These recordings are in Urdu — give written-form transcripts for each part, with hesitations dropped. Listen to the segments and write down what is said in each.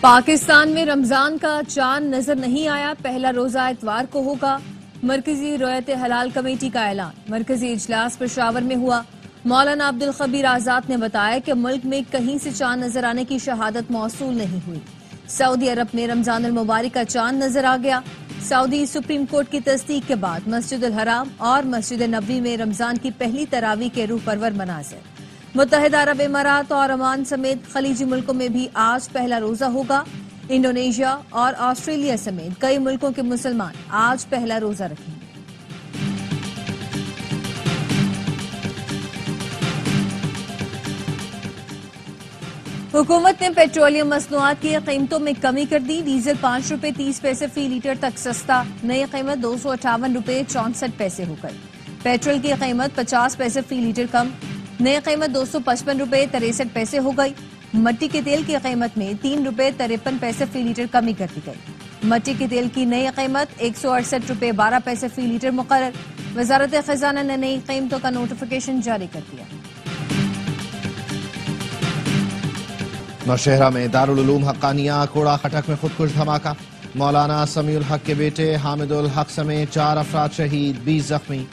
پاکستان میں رمضان کا چاند نظر نہیں آیا، پہلا روزہ اتوار کو ہوگا۔ مرکزی رویت حلال کمیٹی کا اعلان، مرکزی اجلاس پشاور میں ہوا۔ مولانا عبدالخبیر آزاد نے بتایا کہ ملک میں کہیں سے چاند نظر آنے کی شہادت موصول نہیں ہوئی۔ سعودی عرب میں رمضان المبارک کا چاند نظر آ گیا۔ سعودی سپریم کورٹ کی تصدیق کے بعد مسجد الحرام اور مسجد نبوی میں رمضان کی پہلی تراویح کے روح پرور مناظر۔ متحدہ عرب امارات اور عمان سمیت خلیجی ملکوں میں بھی آج پہلا روزہ ہوگا۔ انڈونیشیا اور آسٹریلیا سمیت کئی ملکوں کے مسلمان آج پہلا روزہ رکھیں گے۔ حکومت نے پیٹرولیم مصنوعات کی قیمتوں میں کمی کر دی۔ ڈیزل 5 روپے 30 پیسے فی لیٹر تک سستا، نئی قیمت 258 روپے 64 پیسے ہو گئی۔ پیٹرول کی قیمت 50 پیسے فی لیٹر کم، نئی قیمت 255 روپے 63 پیسے ہو گئی۔ مٹی کے تیل کی قیمت میں 3 روپے 53 پیسے فی لیٹر کمی کر دی گئی۔ مٹی کے تیل کی نئی قیمت 168 روپے 12 پیسے فی لیٹر مقرر۔ وزارت خزانہ نے نئی قیمتوں کا نوٹیفیکیشن جاری کر دیا۔ نوشہرہ میں دارالعلوم حقانیہ کوڑا خٹک میں خودکش دھماکہ، مولانا سمیع الحق کے بیٹے حامد الحق سمیت 4 افراد شہید، 20 زخمی۔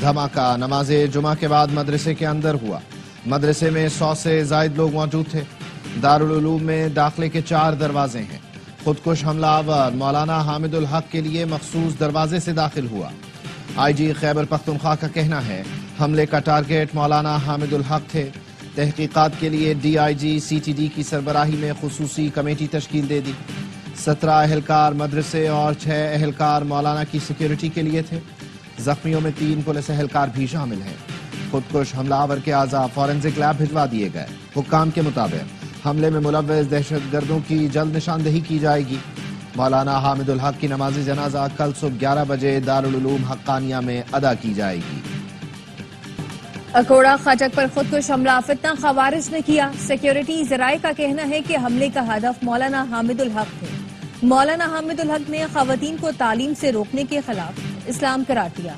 دھماکہ نماز جمعہ کے بعد مدرسے کے اندر ہوا۔ مدرسے میں 100 سے زائد لوگ موجود تھے۔ دارالعلوم میں داخلے کے 4 دروازے ہیں۔ خودکش حملہ آور مولانا حامد الحق کے لیے مخصوص دروازے سے داخل ہوا۔ آئی جی خیبر پختونخوا کا کہنا ہے حملے کا ٹارگیٹ مولانا حامد الحق تھے۔ تحقیقات کے لیے D I G C T D کی سربراہی میں خصوصی کمیٹی تشکیل دے دی۔ 17 اہلکار مدرسے اور 6 اہلکار مولانا کی سیکیورٹی کے لیے تھے۔ زخمیوں میں 3 پولیس اہلکار بھی شامل ہیں۔ خودکش حملہ آور کے اعضاء فورنزک لیب بھجوا دیے گئے۔ حکام کے مطابق حملے میں ملوث دہشت گردوں کی جلد نشاندہی کی جائے گی۔ مولانا حامد الحق کی نماز جنازہ کل صبح 11 بجے دارالعلوم حقانیہ میں ادا کی جائے گی۔ اکوڑا خٹک پر خودکش حملہ فتنہ خوارج نے کیا۔ سیکیورٹی ذرائع کا کہنا ہے کہ حملے کا ہدف مولانا حامد الحق تھے۔ مولانا حامد الحق نے خواتین کو تعلیم سے روکنے کے خلاف اسلام قرار دیا۔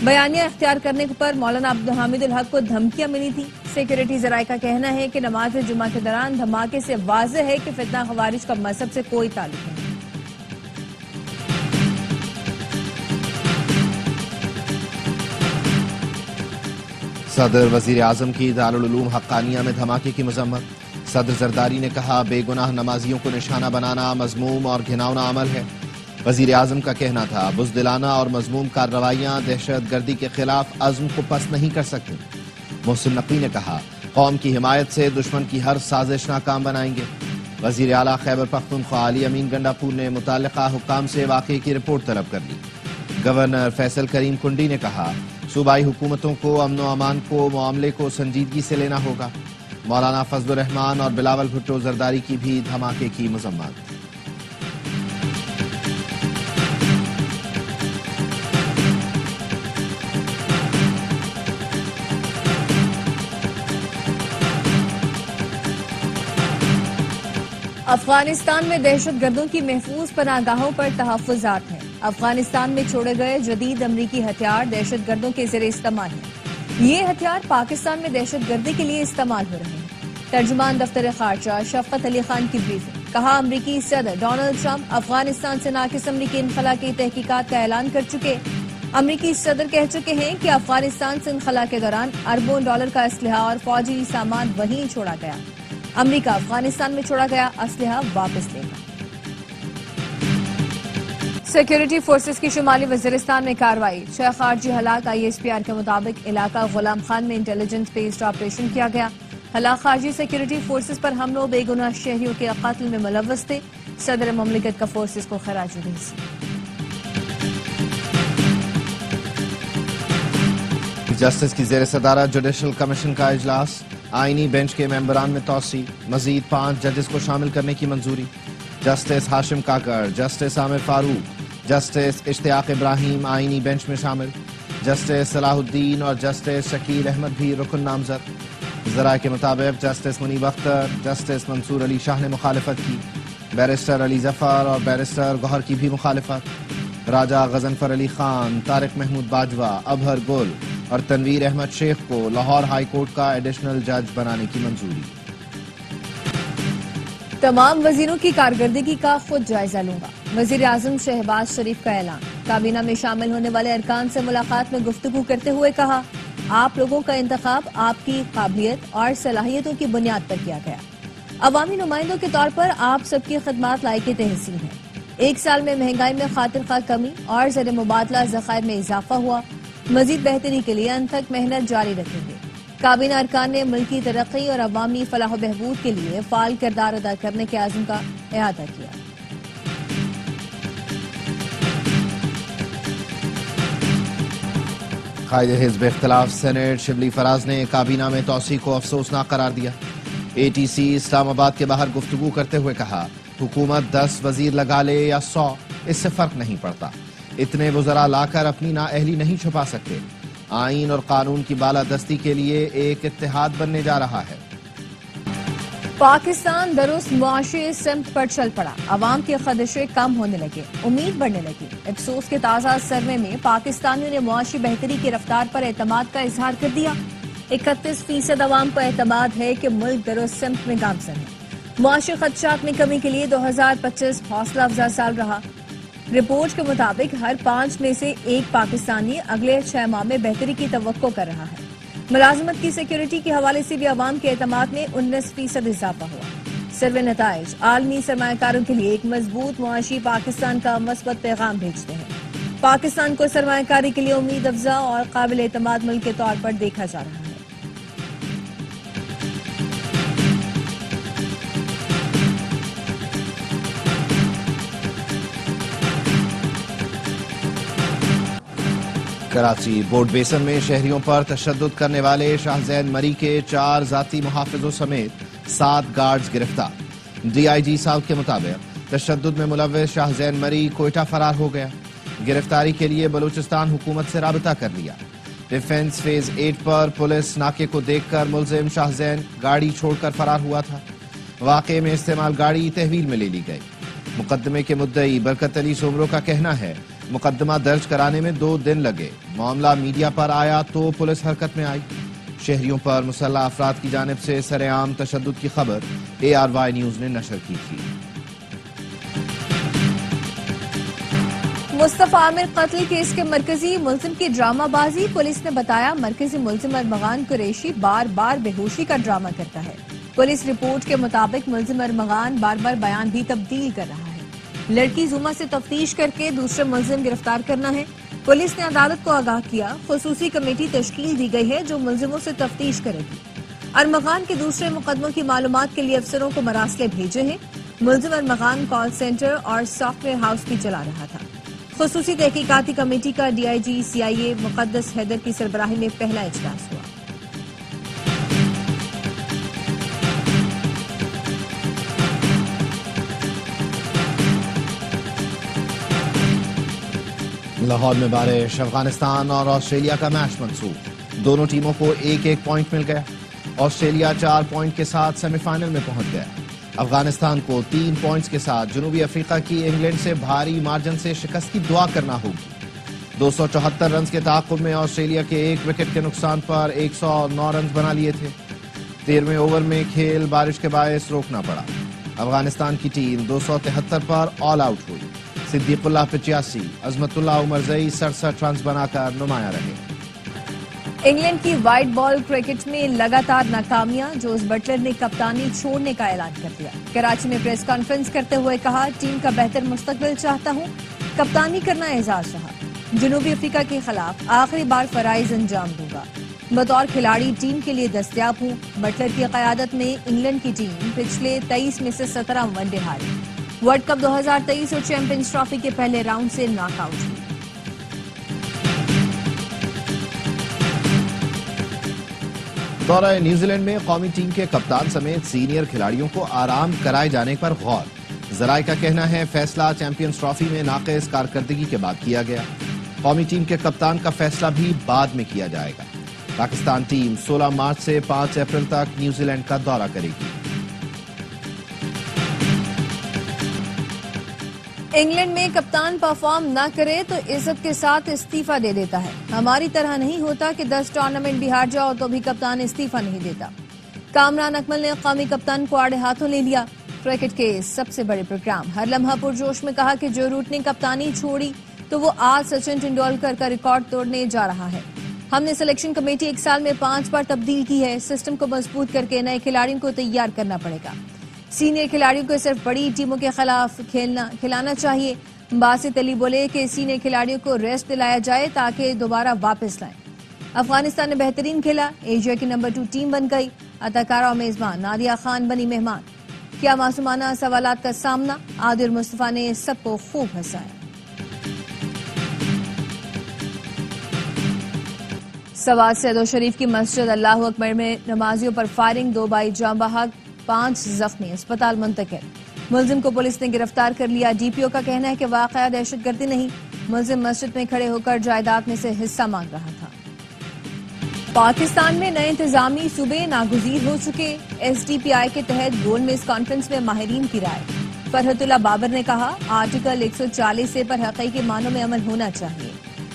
بیانیہ اختیار کرنے پر مولانا حامد الحق کو دھمکیاں ملی تھی۔ سیکیورٹی ذرائع کا کہنا ہے کہ نماز جمعہ کے دوران دھماکے سے واضح ہے کہ فتنہ خوارج کا مذہب سے کوئی تعلق نہیں۔ صدر وزیر اعظم کی دارالعلوم حقانیہ میں دھماکے کی مذمت۔ صدر زرداری نے کہا بے گناہ نمازیوں کو نشانہ بنانا مذموم اور گھناؤنا عمل ہے۔ وزیر اعظم کا کہنا تھا بزدلانہ اور مذموم کارروائیاں دہشت گردی کے خلاف عزم کو پست نہیں کر سکتی۔ محسن نقوی نے کہا قوم کی حمایت سے دشمن کی ہر سازش ناکام بنائیں گے۔ وزیر اعلیٰ خیبر پختونخوا علی امین گنڈاپور نے متعلقہ حکام سے واقعے کی رپورٹ طلب کر لی۔ گورنر فیصل کریم کنڈی نے کہا صوبائی حکومتوں کو امن و امان کو معاملے کو سنجیدگی سے لینا ہوگا۔ مولانا فضل الرحمان اور بلاول بھٹو زرداری کی بھی دھماکے کی مذمت۔ افغانستان میں دہشت گردوں کی محفوظ پناہ گاہوں پر تحفظات ہیں۔ افغانستان میں چھوڑے گئے جدید امریکی ہتھیار دہشت گردوں کے زیر استعمال ہیں۔ یہ ہتھیار پاکستان میں دہشت گردی کے لیے استعمال ہو رہے ہیں۔ ترجمان دفتر خارجہ شفقت علی خان کی بریفنگ، کہا امریکی صدر ڈونلڈ ٹرمپ افغانستان سے ناقص امریکی انخلا کی تحقیقات کا اعلان کر چکے۔ امریکی صدر کہہ چکے ہیں کہ افغانستان سے انخلا کے دوران اربوں ڈالر کا اسلحہ اور فوجی سامان وہیں چھوڑا گیا۔ امریکہ افغانستان میں چھوڑا گیا اسلحہ واپس لے گا۔ سیکیورٹی فورسز کی شمالی وزیرستان میں کارروائی، 6 خارجی ہلاک۔ آئی ایس پی آر کے مطابق علاقہ غلام خان میں انٹیلیجنس بیسڈ آپریشن کیا گیا۔ ہلاک خارجی سیکیورٹی فورسز پر حملوں بے گناہ شہریوں کے قتل میں ملوث تھے۔ صدر مملکت کا فورسز کو خراج عقیدت۔ جسٹس کی زیر صدارت جوڈیشل کمیشن کا اجلاس، آئینی بینچ کے ممبران میں توسیع، مزید 5 ججز کو شامل کرنے کی منظوری۔ جسٹس ہاشم کاکڑ، جسٹس عامر فاروق، جسٹس اشتیاق ابراہیم آئینی بینچ میں شامل۔ جسٹس صلاح الدین اور جسٹس شکیل احمد بھی رکن نامزد۔ ذرائع کے مطابق جسٹس منیب اختر، جسٹس منصور علی شاہ نے مخالفت کی۔ بیرسٹر علی ظفر اور بیرسٹر گوہر کی بھی مخالفت۔ راجہ غضنفر علی خان، طارق محمود باجوہ، ابہر گل اور تنویر احمد شیخ کو لاہور ہائی کورٹ کا ایڈیشنل جج بنانے کی منظوری۔ تمام وزیروں کی کارکردگی کا خود جائزہ لوں گا، وزیر اعظم شہباز شریف کا اعلان۔ کابینہ میں شامل ہونے والے ارکان سے ملاقات میں گفتگو کرتے ہوئے کہا، آپ لوگوں کا انتخاب آپ کی قابلیت اور صلاحیتوں کی بنیاد پر کیا گیا۔ عوامی نمائندوں کے طور پر آپ سب کی خدمات لائق تحسین ہیں۔ ایک سال میں مہنگائی میں خاطر خواہ کمی اور زر مبادلہ ذخائر میں اضافہ ہوا، مزید بہتری کے لیے انت تک محنت جاری رکھیں گے۔ کابینہ ارکان نے ملکی ترقی اور عوامی فلاح و بہبود کے لیے فعال کردار ادا کرنے کے عزم کا احاطہ کیا۔ قائد حزب اختلاف سینیٹ شبلی فراز نے کابینہ میں توسیع کو افسوسناک قرار دیا۔ اے ٹی سی اسلام آباد کے باہر گفتگو کرتے ہوئے کہا، حکومت 10 وزیر لگا لے یا 100 اس سے فرق نہیں پڑتا، اتنے وزراء لا کر اپنی نااہلی نہیں چھپا سکتے۔ آئین اور قانون کی بالادستی کے لیے ایک اتحاد بننے جا رہا ہے۔ پاکستان درست معاشی سمت پر چل پڑا، عوام کے خدشے کم ہونے لگے، امید بڑھنے لگی۔ افسوس کے تازہ سروے میں پاکستانیوں نے معاشی بہتری کی رفتار پر اعتماد کا اظہار کر دیا۔ 31% عوام کو اعتماد ہے کہ ملک درست سمت میں گامزن ہے۔ معاشی خدشات میں کمی کے لیے 2025 حوصلہ افزا سال رہا۔ رپورٹ کے مطابق ہر 5 میں سے ایک پاکستانی اگلے 6 ماہ میں بہتری کی توقع کر رہا ہے۔ ملازمت کی سیکیورٹی کے حوالے سے بھی عوام کے اعتماد میں 19% اضافہ ہوا۔ سروے نتائج عالمی سرمایہ کاروں کے لیے ایک مضبوط معاشی پاکستان کا مثبت پیغام بھیجتے ہیں۔ پاکستان کو سرمایہ کاری کے لیے امید افزا اور قابل اعتماد ملک کے طور پر دیکھا جا رہا ہے۔ کراچی بورڈ بیسن میں شہریوں پر تشدد کرنے والے شاہ زین مری کے 4 ذاتی محافظوں سمیت 7 گارڈز گرفتار۔ ڈی آئی جی صاحب کے مطابق تشدد میں ملوث شاہ زین مری کوئٹہ فرار ہو گیا۔ گرفتاری کے لیے بلوچستان حکومت سے رابطہ کر لیا۔ ڈیفنس فیز 8 پر پولیس ناکے کو دیکھ کر ملزم شاہ زین گاڑی چھوڑ کر فرار ہوا تھا۔ واقعے میں استعمال گاڑی تحویل میں لے لی گئی۔ مقدمے کے مدعی برکت علی سومرو کا کہنا ہے، مقدمہ درج کرانے میں 2 دن لگے، معاملہ میڈیا پر آیا تو پولیس حرکت میں آئی۔ شہریوں پر مسلح افراد کی جانب سے سرعام تشدد کی خبر ARY نیوز نے نشر کی تھی۔ مصطفیٰ عامر قتل کیس کے مرکزی ملزم کی ڈرامہ بازی، پولیس نے بتایا مرکزی ملزم ارمغان قریشی بار بار بے ہوشی کا ڈرامہ کرتا ہے۔ پولیس رپورٹ کے مطابق ملزم ارمغان بار بار بیان بھی تبدیل کر رہا ہے۔ لڑکی زوما سے تفتیش کر کے دوسرے ملزم گرفتار کرنا ہے۔ پولیس نے عدالت کو آگاہ کیا، خصوصی کمیٹی تشکیل دی گئی ہے جو ملزموں سے تفتیش کرے گی۔ ارمغان کے دوسرے مقدموں کی معلومات کے لیے افسروں کو مراسلے بھیجے ہیں۔ ملزم ارمغان کال سینٹر اور سافٹ ویئر ہاؤس بھی چلا رہا تھا۔ خصوصی تحقیقاتی کمیٹی کا DIG CIA مقدس حیدر کی سربراہی میں پہلا اجلاس ہوا۔ لاہور میں بارش، افغانستان اور آسٹریلیا کا میچ منسوخ، دونوں ٹیموں کو 1-1 پوائنٹ مل گیا۔ آسٹریلیا 4 پوائنٹ کے ساتھ سیمی فائنل میں پہنچ گیا۔ افغانستان کو 3 پوائنٹس کے ساتھ جنوبی افریقہ کی انگلینڈ سے بھاری مارجن سے شکست کی دعا کرنا ہوگی۔ 274 رنز کے تعاقب میں آسٹریلیا کے 1 وکٹ کے نقصان پر 109 رنز بنا لیے تھے۔ 13ویں اوور میں کھیل بارش کے باعث روکنا پڑا۔ افغانستان کی ٹیم 273 پر آل آؤٹ ہوئی۔ صدیق اللہ 85، عظمت اللہ عمرزئی 67 رنز بنا کر نمایاں رہے۔ انگلینڈ کی وائٹ بال کرکٹ میں لگاتار ناکامیاں، جوز بٹلر نے کپتانی چھوڑنے کا اعلان کر دیا۔ کراچی میں پریس کانفرنس کرتے ہوئے کہا، ٹیم کا بہتر مستقبل چاہتا ہوں، کپتانی کرنا اعزاز رہا، جنوبی افریقہ کے خلاف آخری بار فرائض انجام دوں گا، بطور کھلاڑی ٹیم کے لیے دستیاب ہوں۔ بٹلر کی قیادت میں انگلینڈ کی ٹیم پچھلے 23 میں سے 17 ون ڈے ہاری، ورلڈ کپ 2023 اور چیمپئنز ٹرافی کے پہلے راؤنڈ سے ناک آؤٹ ہوئی۔ دورہ نیوزی لینڈ میں قومی ٹیم کے کپتان سمیت سینئر کھلاڑیوں کو آرام کرائے جانے پر غور، ذرائع کا کہنا ہے فیصلہ چیمپئنز ٹرافی میں ناقص کارکردگی کے بعد کیا گیا۔ قومی ٹیم کے کپتان کا فیصلہ بھی بعد میں کیا جائے گا۔ پاکستان ٹیم 16 مارچ سے 5 اپریل تک نیوزی لینڈ کا دورہ کرے گی۔ انگلینڈ میں کپتان پرفارم نہ کرے تو عزت کے ساتھ استعفیٰ دے دیتا ہے، ہماری طرح نہیں ہوتا کہ 10 ٹورنامنٹ بھی ہار جاؤ تو بھی کپتان استعفیٰ نہیں دیتا۔ کامران اکمل نے قومی کپتان کو آڑے ہاتھوں لے لیا۔ کرکٹ کے سب سے بڑے پروگرام ہر لمحہ پرجوش میں کہا کہ جو روٹ نے کپتانی چھوڑی تو وہ آج سچن ٹنڈولکر کا ریکارڈ توڑنے جا رہا ہے. ہم نے سلیکشن کمیٹی 1 سال میں 5 بار تبدیل کی ہے. سسٹم کو مضبوط کر کے نئے کھلاڑیوں کو تیار کرنا پڑے گا. سینئر کھلاڑیوں کو صرف بڑی ٹیموں کے خلاف کھلانا چاہیے. باسط علی بولے کہ سینئر کھلاڑیوں کو ریسٹ دلایا جائے تاکہ دوبارہ واپس لائیں. افغانستان نے بہترین کھیلا. ایشیا کی نمبر 2 ٹیم بن گئی. اداکارہ اور میزبان نادیہ خان بنی مہمان. کیا معصومانہ سوالات کا سامنا. عادل مصطفیٰ نے سب کو خوب ہنسایا. سوات سیدو شریف کی مسجد اللہ اکبر میں نمازیوں پر فائرنگ. 2 بھائی جاں بحق 5 زخمی اسپتال منتقل. ملزم کو پولیس نے گرفتار کر لیا. ڈی پی او کا کہنا ہے کہ واقعہ دہشت گردی نہیں. ملزم مسجد میں کھڑے ہو کر جائیداد میں سے حصہ مانگ رہا تھا. پاکستان میں نئے انتظامی صوبے ناگزیر ہو چکے. ایس ڈی پی آئی کے تحت گول میز کانفرنس میں ماہرین کی رائے. فرحت اللہ بابر نے کہا آرٹیکل 140 سے پر حقیقی معنوں میں عمل ہونا چاہیے.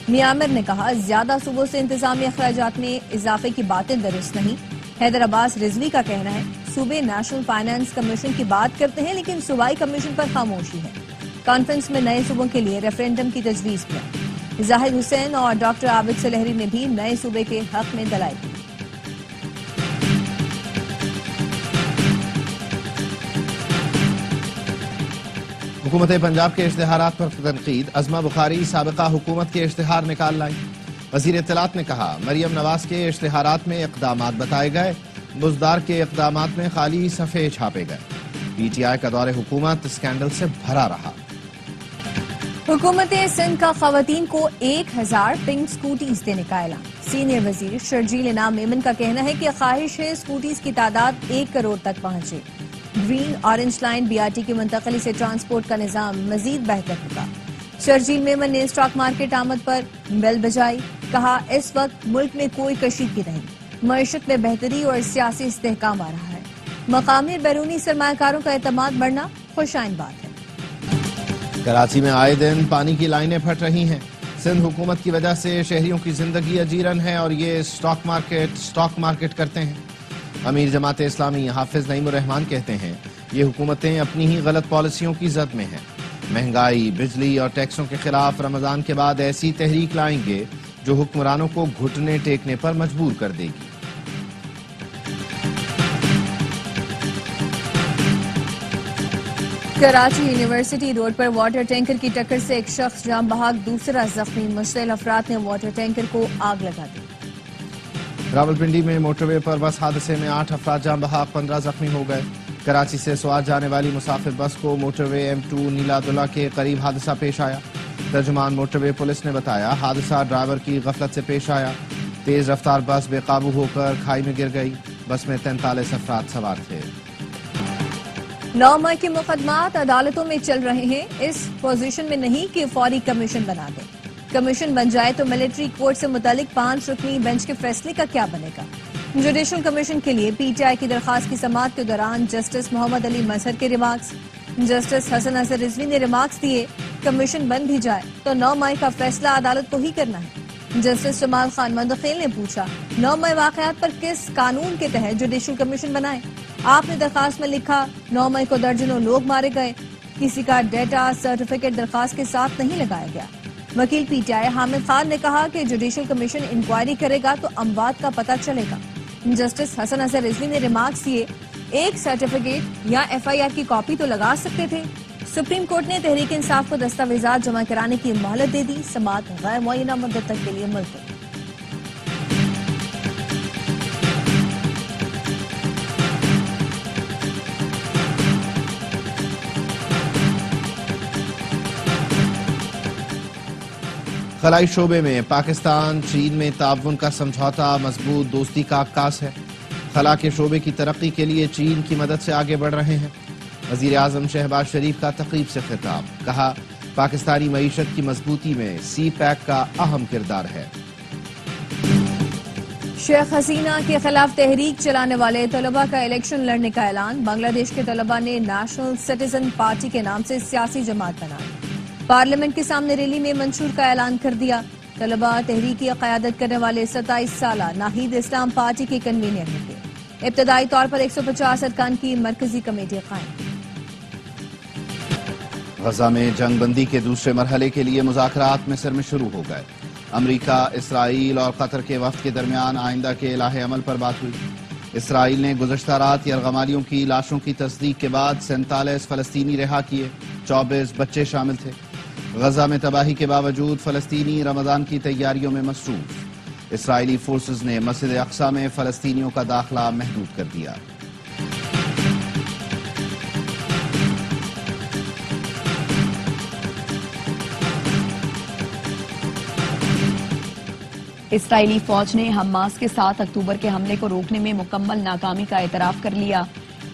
میامر نے کہا زیادہ صوبوں سے انتظامی اخراجات میں اضافے کی باتیں درست نہیں. حیدر عباس رضوی کا کہنا ہے صوبے نیشنل فائنانس کمیشن کی بات کرتے ہیں لیکن صوبائی کمیشن پر خاموشی ہے. کانفرنس میں نئے صوبوں کے لیے ریفرینڈم کی تجویز کیا. زاہد حسین اور ڈاکٹر عابد سلہری نے بھی نئے صوبے کے حق میں دلائل دی. حکومت پنجاب کے اشتہارات پر تنقید. عظمہ بخاری سابقہ حکومت کے اشتہار نکال لائی. وزیر اطلاعات نے کہا مریم نواز کے اشتہارات میں اقدامات بتائے گئے. بزدار کے اقدامات میں خالی صفحے چھاپے گئے. پی ٹی آئی کا دور حکومت اسکینڈل سے بھرا رہا. حکومت سندھ کا خواتین کو 1000 پنک سکوٹیز دینے کا اعلان. سینئر وزیر شرجیل انعام میمن کا کہنا ہے کہ خواہش ہے سکوٹیز کی تعداد 1 کروڑ تک پہنچے. Green orange line B R T کی منتقلی سے ٹرانسپورٹ کا نظام مزید بہتر ہوگا. شرجیل میمن نے اسٹاک مارکیٹ آمد پر بیل بجائی. کہا اس وقت ملک میں کوئی کشیدگی نہیں. معیشت میں بہتری اور سیاسی استحکام آ رہا ہے. مقامی اور بیرونی سرمایہ کاروں کا اعتماد بڑھنا خوشائن بات ہے. کراچی میں آئے دن پانی کی لائنیں پھٹ رہی ہیں. سندھ حکومت کی وجہ سے شہریوں کی زندگی اجیرن ہے اور یہ اسٹاک مارکیٹ کرتے ہیں. امیر جماعت اسلامی حافظ نعیم الرحمان کہتے ہیں یہ حکومتیں اپنی ہی غلط پالیسیوں کی زد میں ہیں. مہنگائی بجلی اور ٹیکسوں کے خلاف رمضان کے بعد ایسی تحریک لائیں گے جو حکمرانوں کو گھٹنے ٹیکنے پر مجبور کر دے گی. کراچی یونیورسٹی روڈ پر واٹر ٹینکر کی ٹکر سے ایک شخص جاں بحق دوسرا زخمی. مشتعل افراد نے واٹر ٹینکر کو آگ لگا دی. راولپنڈی میں موٹر وے پر بس حادثے میں 8 افراد جاں بحق 15 زخمی ہو گئے. کراچی سے سوات جانے والی مسافر بس کو موٹر وے M2 نیلا دلہ کے قریب حادثہ پیش آیا. ترجمان موٹر وے پولیس نے بتایا حادثہ ڈرائیور کی غفلت سے پیش آیا. تیز رفتار بس بے قابو ہو کر کھائی میں گر گئی. بس میں 43 افراد سوار تھے. 9 مئی کے مقدمات عدالتوں میں چل رہے ہیں. اس پوزیشن میں نہیں کہ فوری کمیشن بنا دیں. کمیشن بن جائے تو ملٹری کورٹ سے متعلق 5 رکنی بینچ کے فیصلے کا کیا بنے گا. جوڈیشل کمیشن کے لیے پی ٹی آئی کی درخواست کی سماعت کے دوران جسٹس محمد علی مظہر کے ریمارکس. جسٹس حسن اظہر رضوی نے ریمارکس دیے کمیشن بن بھی جائے تو 9 مئی کا فیصلہ عدالت کو ہی کرنا ہے. جسٹس جمال خان مندخیل نے پوچھا 9 مئی واقعات پر کس قانون کے تحت جوڈیشل کمیشن بنائے. آپ نے درخواست میں لکھا 9 مئی کو درجنوں لوگ مارے گئے. کسی کا ڈیٹا سرٹیفکیٹ درخواست کے ساتھ نہیں لگایا گیا. وکیل P T I Hamid Khan نے کہا کہ جوڈیشل کمیشن انکوائری کرے گا تو اموات کا پتہ چلے گا. جسٹس حسن اظہر رضوی نے ریمارکس دیے ایک سرٹیفکیٹ یا FIR کی کاپی تو لگا سکتے تھے. سپریم کورٹ نے تحریک انصاف کو دستاویزات جمع کرانے کی مہلت دے دی. سماعت غیر معینہ مدت تک کے لیے ملتوی. خلائی شعبے میں پاکستان چین میں تعاون کا سمجھوتا مضبوط دوستی کا عکاس ہے. خلا کے شعبے کی ترقی کے لیے چین کی مدد سے آگے بڑھ رہے ہیں. وزیر اعظم شہباز شریف کا تقریب سے خطاب. کہا پاکستانی معیشت کی مضبوطی میں سی پیک کا اہم کردار ہے. شیخ حسینہ کے خلاف تحریک چلانے والے طلباء کا الیکشن لڑنے کا اعلان. بنگلہ دیش کے طلباء نے نیشنل سٹیزن پارٹی کے نام سے سیاسی جماعت بنائی. پارلیمنٹ کے سامنے ریلی میں منشور کا اعلان کر دیا. طلباء تحریک کی قیادت کرنے والے 27 سالہ ناہید اسلام پارٹی کے کنوینر ہوں گے. ابتدائی طور پر 150 ارکان کی مرکزی کمیٹی قائم. غزہ میں جنگ بندی کے دوسرے مرحلے کے لیے مذاکرات مصر میں شروع ہو گئے۔ امریکہ، اسرائیل اور قطر کے وفد کے درمیان آئندہ کے الہ عمل پر بات ہوئی۔ اسرائیل نے گزشتہ رات یرغمالیوں کی لاشوں کی تصدیق کے بعد 47 فلسطینی رہا کیے، 24 بچے شامل تھے۔ غزہ میں تباہی کے باوجود فلسطینی رمضان کی تیاریوں میں مصروف۔ اسرائیلی فورسز نے مسجد اقصی میں فلسطینیوں کا داخلہ محدود کر دیا۔ اسرائیلی فوج نے حماس کے 7 اکتوبر کے حملے کو روکنے میں مکمل ناکامی کا اعتراف کر لیا۔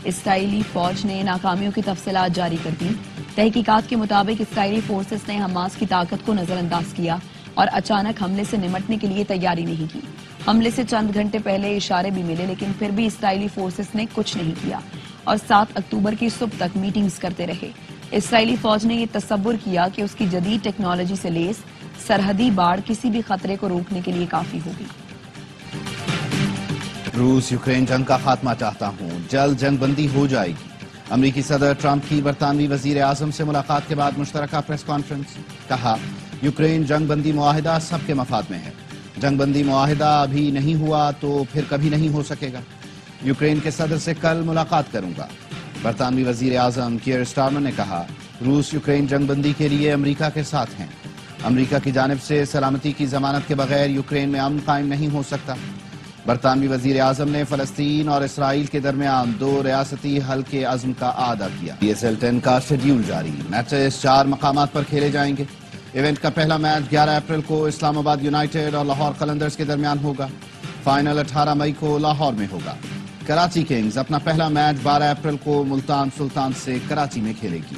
اسرائیلی فوج نے ناکامیوں کی تفصیلات جاری کر دی۔ تحقیقات کے مطابق اسرائیلی فورسز نے حماس کی طاقت کو نظر انداز کیا اور اچانک حملے سے نمٹنے کے لیے تیاری نہیں کی۔ حملے سے چند گھنٹے پہلے اشارے بھی ملے، لیکن پھر بھی اسرائیلی فورسز نے کچھ نہیں کیا اور 7 اکتوبر کی صبح تک میٹنگز کرتے رہے۔ اسرائیلی فوج نے یہ تصور کیا کہ اس کی جدید ٹیکنالوجی سے لیس سرحدی باڑ کسی بھی خطرے کو روکنے کے لیے کافی ہوگی۔ روس یوکرین جنگ کا خاتمہ چاہتا ہوں، جلد جنگ بندی ہو جائے گی۔ امریکی صدر ٹرمپ کی برطانوی وزیر اعظم سے ملاقات کے بعد مشترکہ پریس کانفرنس۔ کہا، یوکرین جنگ بندی معاہدہ سب کے مفاد میں ہے۔ جنگ بندی معاہدہ ابھی نہیں ہوا تو پھر کبھی نہیں ہو سکے گا۔ یوکرین کے صدر سے کل ملاقات کروں گا۔ برطانوی وزیر اعظم کیئر سٹارمر نے کہا، روس یوکرین جنگ بندی کے لیے امریکہ کے ساتھ ہیں۔ امریکہ کی جانب سے سلامتی کی ضمانت کے بغیر یوکرین میں امن قائم نہیں ہو سکتا۔ برطانوی وزیر اعظم نے فلسطین اور اسرائیل کے درمیان 2 ریاستی حل کے عزم کا اعادہ کیا۔ PSL 10 کا شیڈیول جاری، میچز 4 مقامات پر کھیلے جائیں گے۔ ایونٹ کا پہلا میچ 11 اپریل کو اسلام آباد یونائیٹڈ اور لاہور قلندرز کے درمیان ہوگا۔ فائنل 18 مئی کو لاہور میں ہوگا۔ کراچی کنگز اپنا پہلا میچ 12 اپریل کو ملتان سلطان سے کراچی میں کھیلے گی۔